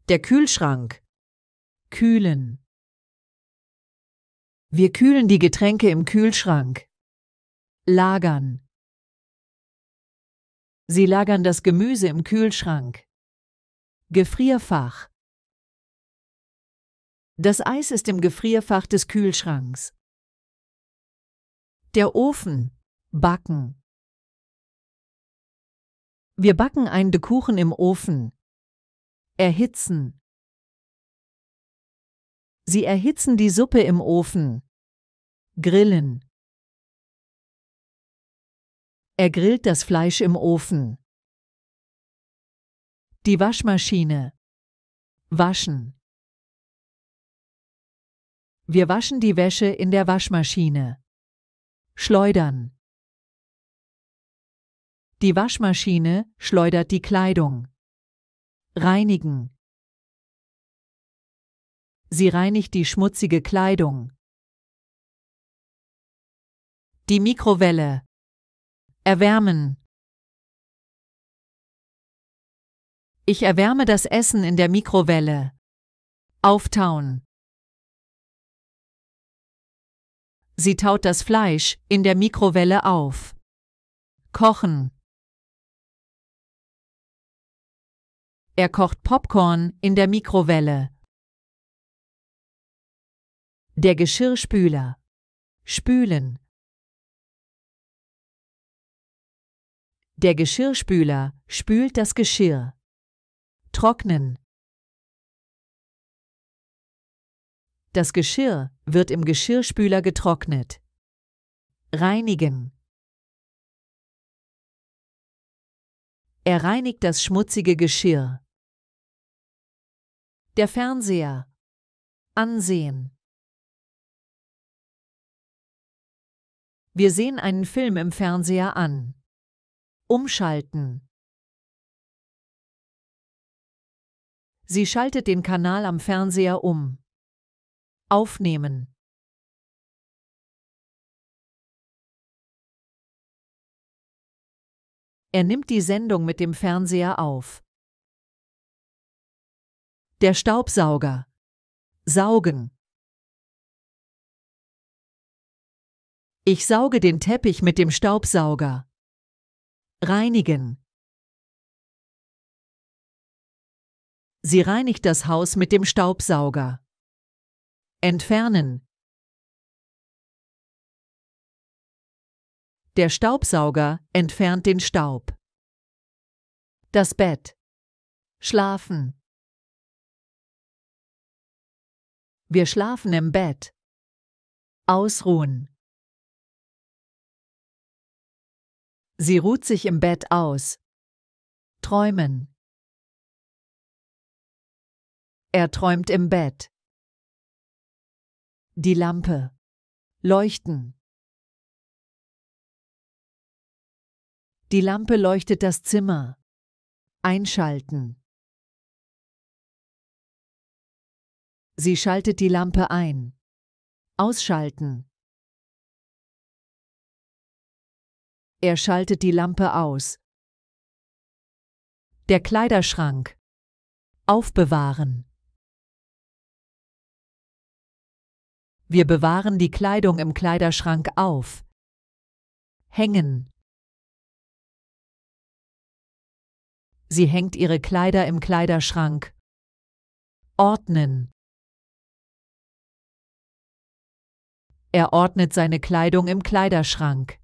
Der Kühlschrank. Kühlen. Wir kühlen die Getränke im Kühlschrank. Lagern. Sie lagern das Gemüse im Kühlschrank. Gefrierfach. Das Eis ist im Gefrierfach des Kühlschranks. Der Ofen. Backen. Wir backen einen Kuchen im Ofen. Erhitzen. Sie erhitzen die Suppe im Ofen. Grillen. Er grillt das Fleisch im Ofen. Die Waschmaschine. Waschen. Wir waschen die Wäsche in der Waschmaschine. Schleudern. Die Waschmaschine schleudert die Kleidung. Reinigen. Sie reinigt die schmutzige Kleidung. Die Mikrowelle. Erwärmen. Ich erwärme das Essen in der Mikrowelle. Auftauen. Sie taut das Fleisch in der Mikrowelle auf. Kochen. Er kocht Popcorn in der Mikrowelle. Der Geschirrspüler. Spülen. Der Geschirrspüler spült das Geschirr. Trocknen. Das Geschirr wird im Geschirrspüler getrocknet. Reinigen. Er reinigt das schmutzige Geschirr. Der Fernseher. Ansehen. Wir sehen einen Film im Fernseher an. Umschalten. Sie schaltet den Kanal am Fernseher um. Aufnehmen. Er nimmt die Sendung mit dem Fernseher auf. Der Staubsauger. Saugen. Ich sauge den Teppich mit dem Staubsauger. Reinigen. Sie reinigt das Haus mit dem Staubsauger. Entfernen. Der Staubsauger entfernt den Staub. Das Bett. Schlafen. Wir schlafen im Bett. Ausruhen. Sie ruht sich im Bett aus. Träumen. Er träumt im Bett. Die Lampe. Leuchten. Die Lampe leuchtet das Zimmer. Einschalten. Sie schaltet die Lampe ein. Ausschalten. Er schaltet die Lampe aus. Der Kleiderschrank. Aufbewahren. Wir bewahren die Kleidung im Kleiderschrank auf. Hängen. Sie hängt ihre Kleider im Kleiderschrank. Ordnen. Er ordnet seine Kleidung im Kleiderschrank.